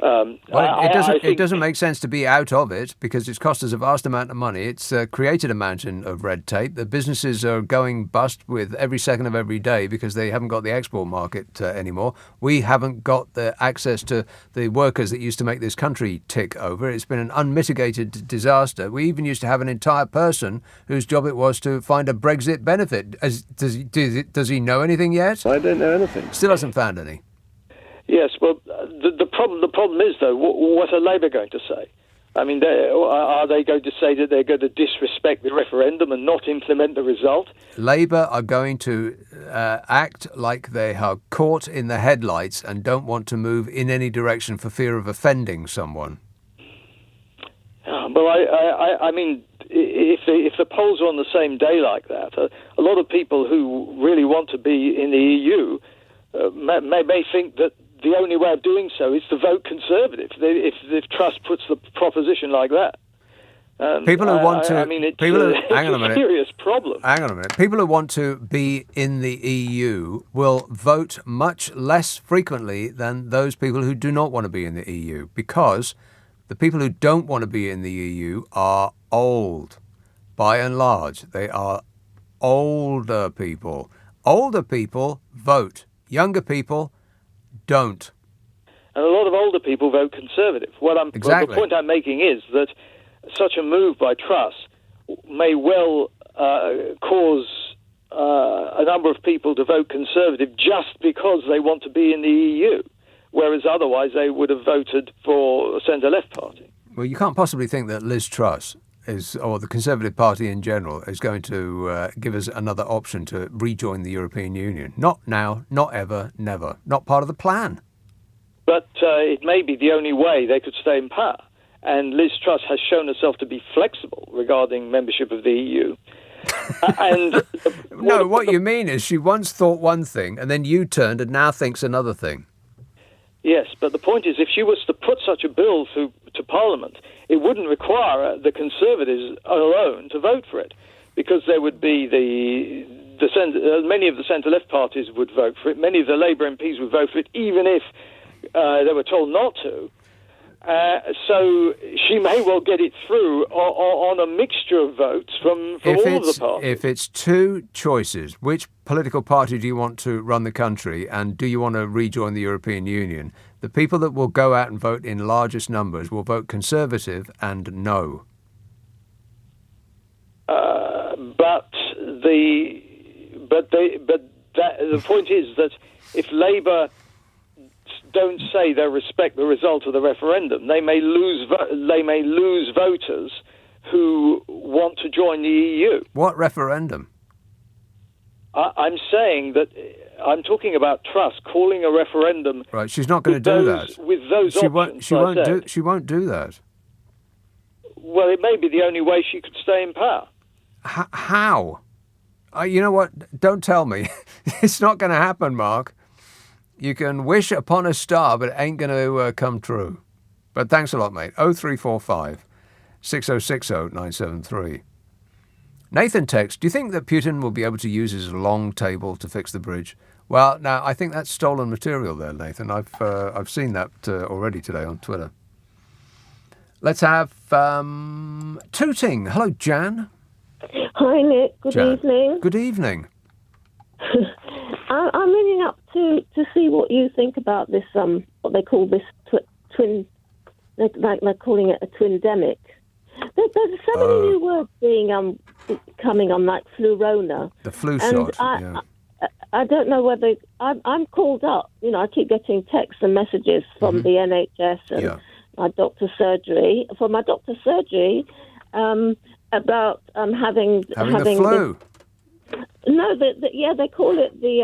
Well, it doesn't make sense to be out of it because it's cost us a vast amount of money. It's created a mountain of red tape. The businesses are going bust with every second of every day because they haven't got the export market anymore. We haven't got the access to the workers that used to make this country tick over. It's been an unmitigated disaster. We even used to have an entire person whose job it was to find a Brexit benefit. Does he know anything yet? I don't know anything. Still hasn't found any. Yes, well, the problem is, though, what are Labour going to say? I mean, are they going to say that they're going to disrespect the referendum and not implement the result? Labour are going to act like they are caught in the headlights and don't want to move in any direction for fear of offending someone. Well, I mean, if the polls are on the same day like that, a lot of people who really want to be in the EU may think that the only way of doing so is to vote Conservative if Truss puts the proposition like that. People who want to... I mean, it's hang on a minute. Serious problem. Hang on a minute. People who want to be in the EU will vote much less frequently than those people who do not want to be in the EU, because the people who don't want to be in the EU are old. By and large, they are older people. Older people vote. Younger people don't. And a lot of older people vote Conservative. Exactly. The point I'm making is that such a move by Truss may well cause a number of people to vote Conservative just because they want to be in the EU, whereas otherwise they would have voted for a centre-left party. Well, you can't possibly think that Liz Truss or the Conservative Party in general is going to give us another option to rejoin the European Union. Not now, not ever, never. Not part of the plan. But it may be the only way they could stay in power. And Liz Truss has shown herself to be flexible regarding membership of the EU. No, what you mean is she once thought one thing and then U-turned and now thinks another thing. Yes, but the point is, if she was to put such a bill to Parliament, it wouldn't require the Conservatives alone to vote for it, because there would be many of the centre-left parties would vote for it, many of the Labour MPs would vote for it, even if they were told not to. So she may well get it through on a mixture of votes from all of the parties. If it's two choices, which political party do you want to run the country and do you want to rejoin the European Union, the people that will go out and vote in largest numbers will vote Conservative and no. The point is that if Labour don't say they respect the result of the referendum, they may lose voters who want to join the EU. What referendum? I'm saying that I'm talking about Truss calling a referendum. Right, she's not going to do that. With those options, she won't do that. Well, it may be the only way she could stay in power. How? You know what? Don't tell me. It's not going to happen, Mark. You can wish upon a star, but it ain't going to come true. But thanks a lot, mate. 0345 6060 973. Nathan texts, do you think that Putin will be able to use his long table to fix the bridge? Well, now, I think that's stolen material there, Nathan. I've seen that already today on Twitter. Let's have Tooting. Hello, Jan. Hi, Nick. Good Jan. evening. Good evening. I'm ringing up to see what you think about this, what they call this twin, they're calling it a twindemic. There's so many new words being coming on, like flurona. The flu shot, yeah. I don't know whether... I'm called up. You know, I keep getting texts and messages from the NHS and my doctor's surgery. For my doctor's surgery, about having the flu. No, they call it the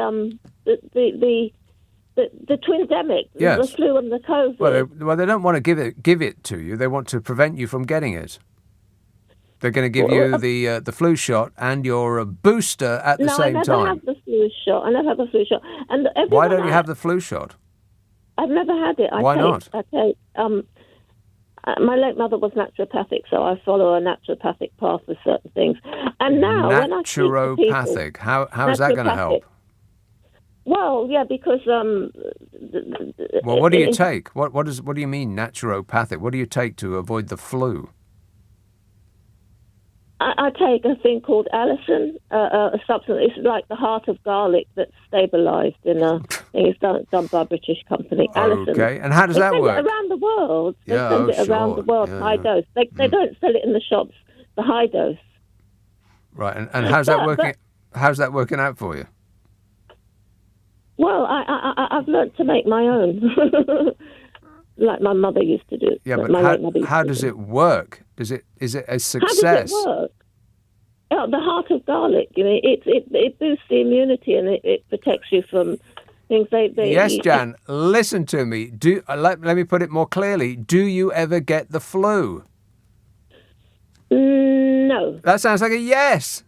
twindemic. Yes. The flu and the COVID. Well, they don't want to give it to you. They want to prevent you from getting it. They're going to give you the flu shot and your booster at the same time. No, I never had the flu flu shot. And Why don't you have the flu shot? I've never had it. Why not? My late mother was naturopathic, so I follow a naturopathic path with certain things. And now, when I speak to people, naturopathic. How is that going to help? Well, yeah, because well, what do you take? What do you mean naturopathic? What do you take to avoid the flu? I take a thing called allicin, a substance. It's like the heart of garlic that's stabilised in a thing. It's done by a British company. Allicin. Okay, and how does that work? They send it around the world. They send it around the world, high dose. They don't sell it in the shops, the high dose. Right, and how's that working? How's that working out for you? Well, I've learnt to make my own, like my mother used to do. Yeah, but how does it work? Is it a success? How does it work? Oh, the heart of garlic. You know, it boosts the immunity and it protects you from things. Yes, Jan. Listen to me. Let me put it more clearly. Do you ever get the flu? No. That sounds like a yes.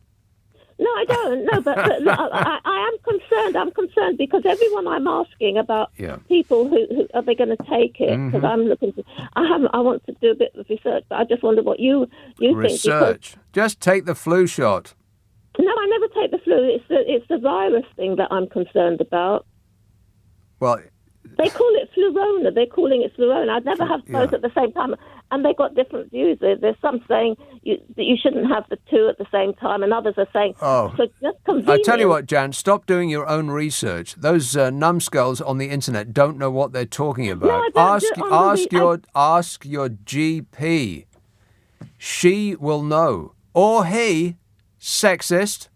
No, I don't. No, but I am concerned. I'm concerned because everyone I'm asking about people who are they going to take it? Because I'm looking to. I want to do a bit of research, but I just wonder what you think. Research. Just take the flu shot. No, I never take the flu. It's the virus thing that I'm concerned about. Well, they call it flurona. They're calling it flurona. I'd never have both at the same time. And they got different views. There's some saying that you shouldn't have the two at the same time, and others are saying, so just convenient. I tell you what, Jan, stop doing your own research. Those numbskulls on the internet don't know what they're talking about. No, ask your GP. She will know. Or he, sexist.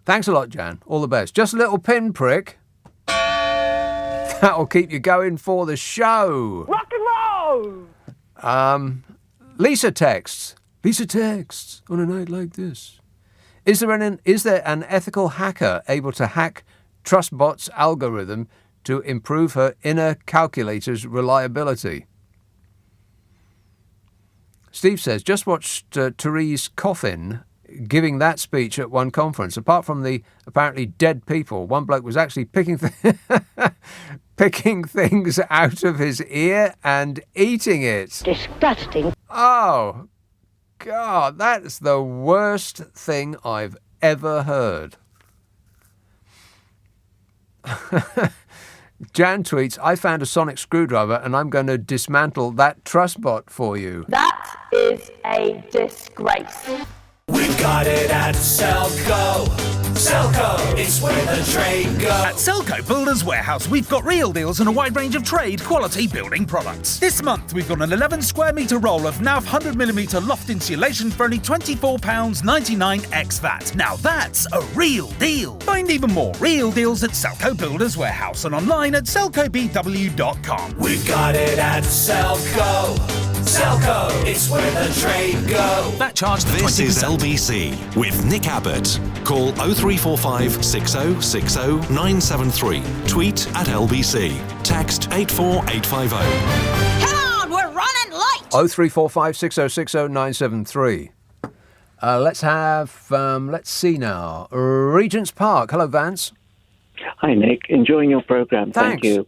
Thanks a lot, Jan. All the best. Just a little pinprick. That'll keep you going for the show. Rock and roll! Lisa texts on a night like this. Is there an ethical hacker able to hack TrustBot's algorithm to improve her inner calculator's reliability? Steve says, just watched Therese Coffin giving that speech at one conference. Apart from the apparently dead people, one bloke was actually picking things out of his ear and eating it. Disgusting. Oh, God, that's the worst thing I've ever heard. Jan tweets, I found a sonic screwdriver and I'm going to dismantle that TrustBot for you. That is a disgrace. We got it at Selco. Selco, it's where the trade goes. At Selco Builders Warehouse, we've got real deals on a wide range of trade quality building products. This month, we've got an 11 square metre roll of NAV 100mm loft insulation for only £24.99 ex VAT. Now that's a real deal. Find even more real deals at Selco Builders Warehouse and online at selcobw.com. We got it at Selco. Selco, it's where the trade goes. That charge for 20%. This is LBC with Nick Abbott. Call 0345 6060 973. Tweet at LBC. Text 84850. Come on, we're running late. 0345 6060 973. Let's see now. Regent's Park. Hello, Vance. Hi, Nick. Enjoying your programme. Thanks. Thank you.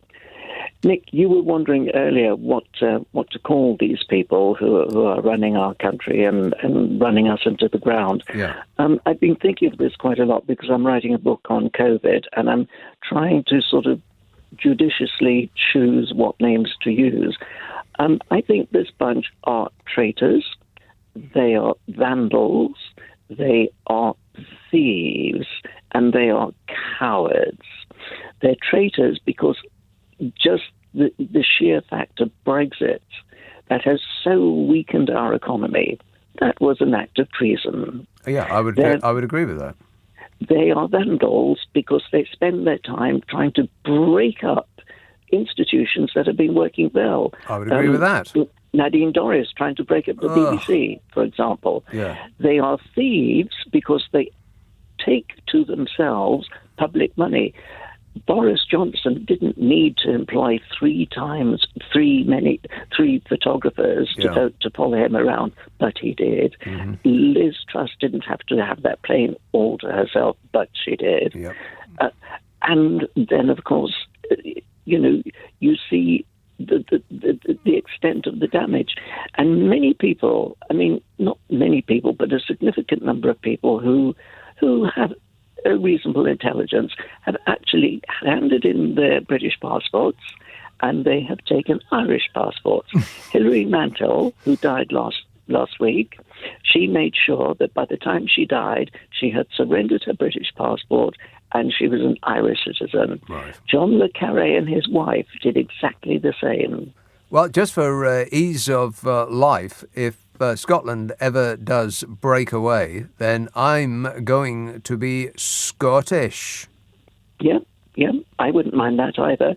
Nick, you were wondering earlier what to call these people who are running our country and running us into the ground. Yeah. I've been thinking of this quite a lot because I'm writing a book on COVID and I'm trying to sort of judiciously choose what names to use. I think this bunch are traitors, they are vandals, they are thieves, and they are cowards. They're traitors because just the sheer fact of Brexit that has so weakened our economy, that was an act of treason. Yeah, I would agree with that. They are vandals because they spend their time trying to break up institutions that have been working well. I would agree with that. Nadine Dorries trying to break up the BBC, for example. Yeah. They are thieves because they take to themselves public money. Boris Johnson didn't need to employ three photographers to follow him around, but he did. Mm-hmm. Liz Truss didn't have to have that plane all to herself, but she did. Yep. And then, of course, you see the extent of the damage. And many people, I mean, not many people, but a significant number of people who have a reasonable intelligence have actually handed in their British passports, and they have taken Irish passports. Hilary Mantel, who died last week, she made sure that by the time she died, she had surrendered her British passport and she was an Irish citizen. Right. John le Carré and his wife did exactly the same. Well, just for ease of life, if Scotland ever does break away, then I'm going to be Scottish. Yeah, I wouldn't mind that either.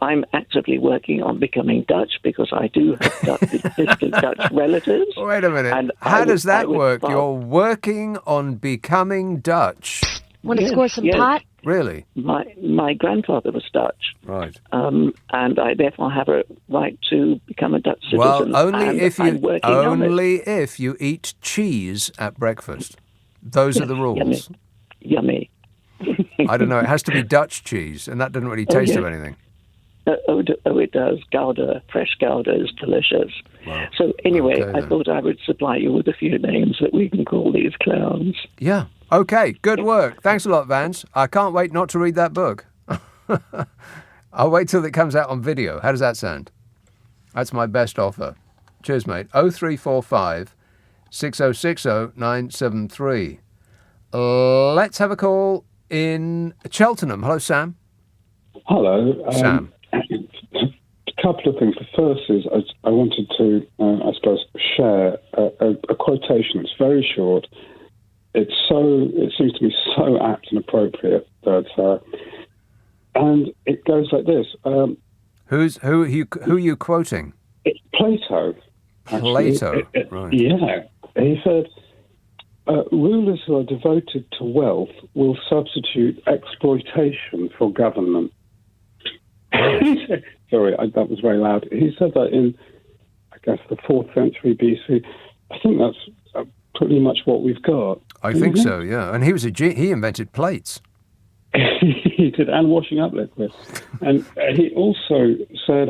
I'm actively working on becoming Dutch because I do have distant Dutch relatives. Wait a minute. And How does that work? You're working on becoming Dutch. Want to score some pot? Really? My grandfather was Dutch. Right. And I therefore have a right to become a Dutch citizen. Well, only if you eat cheese at breakfast. Those are the rules. Yummy. I don't know. It has to be Dutch cheese, and that doesn't really taste of anything. It does. Gouda, fresh Gouda is delicious. Wow. So anyway, Okay, I thought I would supply you with a few names that we can call these clowns. Yeah. Okay. Good work. Thanks a lot, Vance. I can't wait not to read that book. I'll wait till it comes out on video. How does that sound? That's my best offer. Cheers, mate. 0345 6060 973. Let's have a call in Cheltenham. Hello, Sam. Hello. Sam. A couple of things. The first is I wanted to, I suppose, share a quotation. It's very short. It seems to be so apt and appropriate that, and it goes like this. Who are you quoting? It's Plato. Actually. Plato, right. Yeah. He said, rulers who are devoted to wealth will substitute exploitation for government. Sorry, that was very loud. He said that in, I guess, the 4th century BC. I think that's pretty much what we've got. I think so, yeah. And he invented plates. He did, and washing up liquid. And he also said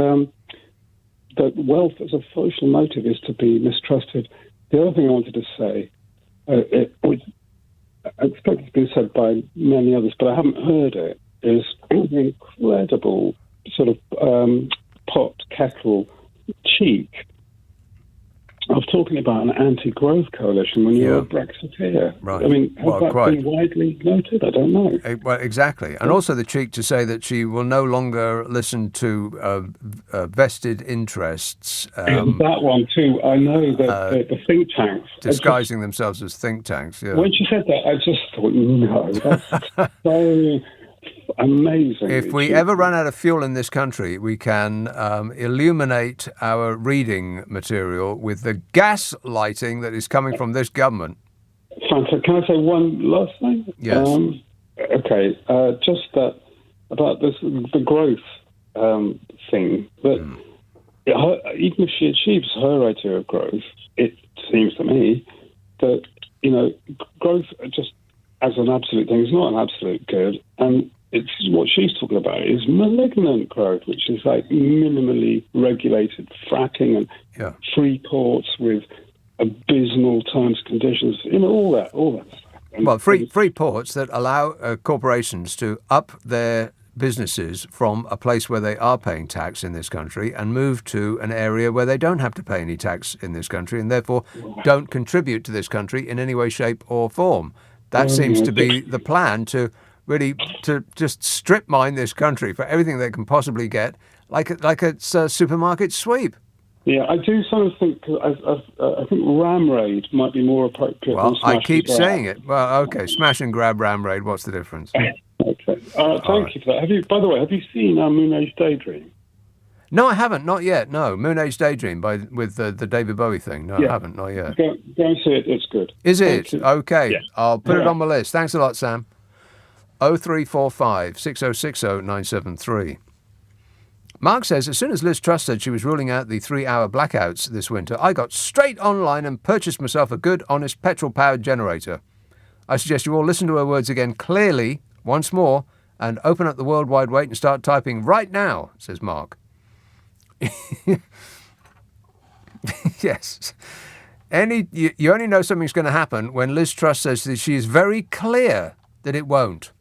that wealth as a social motive is to be mistrusted. The other thing I wanted to say, I expect it's been said by many others, but I haven't heard it, is the incredible sort of pot kettle cheek of talking about an anti-growth coalition when you're a Brexiteer. Right. I mean, has that been widely noted? I don't know. Well, exactly. And also the cheek to say that she will no longer listen to vested interests. That one too. I know that the think tanks... Disguising themselves as think tanks, yeah. When she said that, I just thought, no, that's so... amazing. If we ever run out of fuel in this country, we can illuminate our reading material with the gas lighting that is coming from this government. Fantastic. Can I say one last thing? Yes. Okay. Just that about the growth thing. That even if she achieves her idea of growth, it seems to me that growth just as an absolute thing is not an absolute good, and it's what she's talking about is malignant growth, which is like minimally regulated fracking and free ports with abysmal terms and conditions, all that stuff. Well, free ports that allow corporations to up their businesses from a place where they are paying tax in this country and move to an area where they don't have to pay any tax in this country and therefore don't contribute to this country in any way, shape or form. That seems to be the plan, to really to just strip mine this country for everything they can possibly get, like it's a supermarket sweep. Yeah, I do sort of think I think ram raid might be more appropriate. Well, than smash I keep and grab. saying it. Well, okay, smash and grab ram raid. What's the difference? Okay, thank you for that. By the way, have you seen Moon Age Daydream? No, I haven't. Not yet. No, Moon Age Daydream with the David Bowie thing. No, I haven't. Not yet. Go and see it. It's good. Is it? Okay. Yeah. I'll put it All on my list. Thanks a lot, Sam. 0345 6060 973. Mark says, as soon as Liz Truss said she was ruling out the 3-hour blackouts this winter, I got straight online and purchased myself a good, honest, petrol-powered generator. I suggest you all listen to her words again clearly, once more, and open up the World Wide Wait and start typing right now, says Mark. Yes. You only know something's going to happen when Liz Truss says that she is very clear that it won't.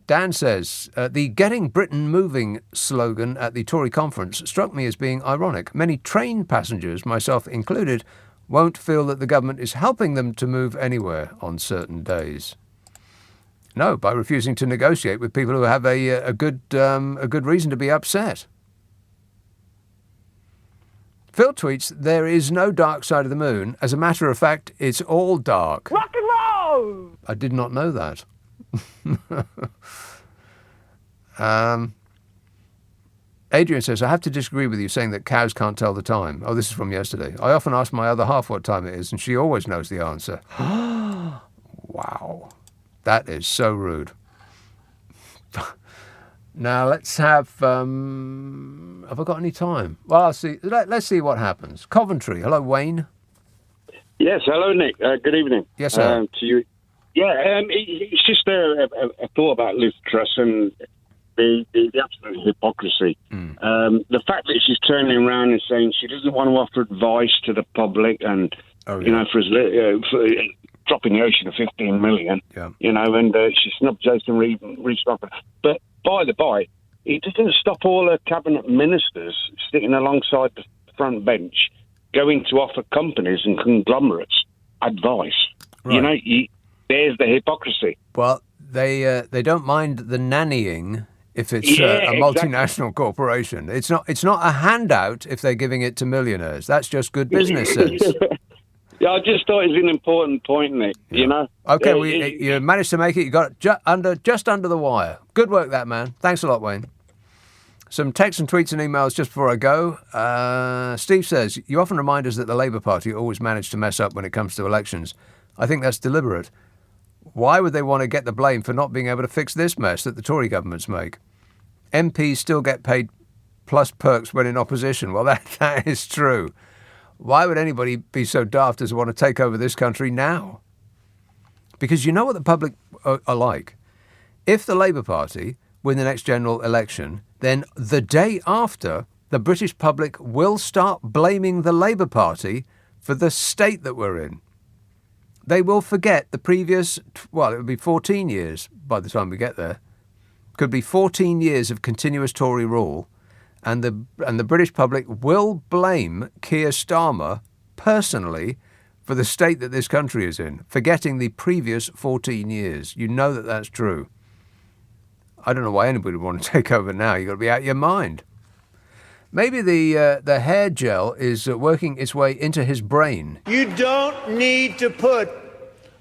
Dan says, the Getting Britain Moving slogan at the Tory conference struck me as being ironic. Many train passengers, myself included, won't feel that the government is helping them to move anywhere on certain days. No, by refusing to negotiate with people who have a good reason to be upset. Phil tweets, there is no dark side of the moon. As a matter of fact, it's all dark. Rock and roll! I did not know that. Adrian says, I have to disagree with you saying that cows can't tell the time. Oh, this is from yesterday. I often ask my other half what time it is, and she always knows the answer. Wow. That is so rude. Now, let's have I got any time? Well, I'll see. Let's see what happens. Coventry. Hello, Wayne. Yes, hello, Nick. Good evening. Yes, sir. To you. Yeah, it's just a thought about Liz Truss and the absolute hypocrisy. The fact that she's turning around and saying she doesn't want to offer advice to the public and, for dropping the ocean of 15 million, and she snubbed Jason Reed. But by the by, it doesn't stop all her cabinet ministers sitting alongside the front bench going to offer companies and conglomerates advice. Right. There's the hypocrisy. Well, they don't mind the nannying if it's a multinational corporation. It's not a handout if they're giving it to millionaires. That's just good business sense. Yeah, I just thought it was an important point, Nick. Okay, you managed to make it. You got it just under the wire. Good work, that man. Thanks a lot, Wayne. Some texts and tweets and emails just before I go. Steve says, you often remind us that the Labour Party always manage to mess up when it comes to elections. I think that's deliberate. Why would they want to get the blame for not being able to fix this mess that the Tory governments make? MPs still get paid plus perks when in opposition. Well, that is true. Why would anybody be so daft as to want to take over this country now? Because you know what the public are like. If the Labour Party win the next general election, then the day after, the British public will start blaming the Labour Party for the state that we're in. They will forget the previous, it would be 14 years by the time we get there. Could be 14 years of continuous Tory rule. And the British public will blame Keir Starmer personally for the state that this country is in, forgetting the previous 14 years. You know that that's true. I don't know why anybody would want to take over now. You've got to be out of your mind. Maybe the hair gel is working its way into his brain. You don't need to put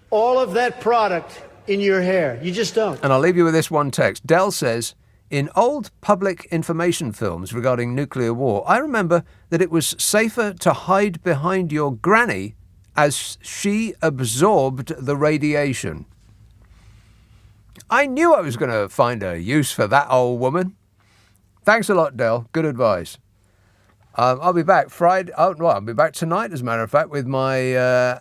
all of that product in your hair. You just don't. And I'll leave you with this one text. Dell says, in old public information films regarding nuclear war, I remember that it was safer to hide behind your granny as she absorbed the radiation. I knew I was going to find a use for that old woman. Thanks a lot, Del. Good advice. I'll be back Friday. I'll be back tonight, as a matter of fact, with my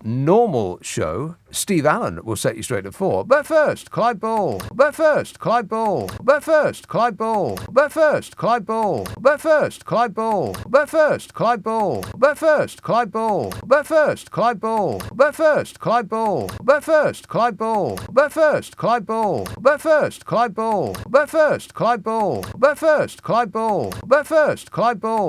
normal show. Steve Allen will set you straight at 4. But first, Clyde Ball. But first, Clyde Ball. But first, Clyde Ball. But first, Clyde Ball. But first, Clyde Ball. But first, Clyde Ball. But first, Clyde Ball. But first, Clyde Ball. But first, Clyde Ball. But first, Clyde Ball. But first, Clyde Ball. But first, Clyde Ball. But first, Clyde Ball. But first, Clyde Ball. But first, Clyde Ball.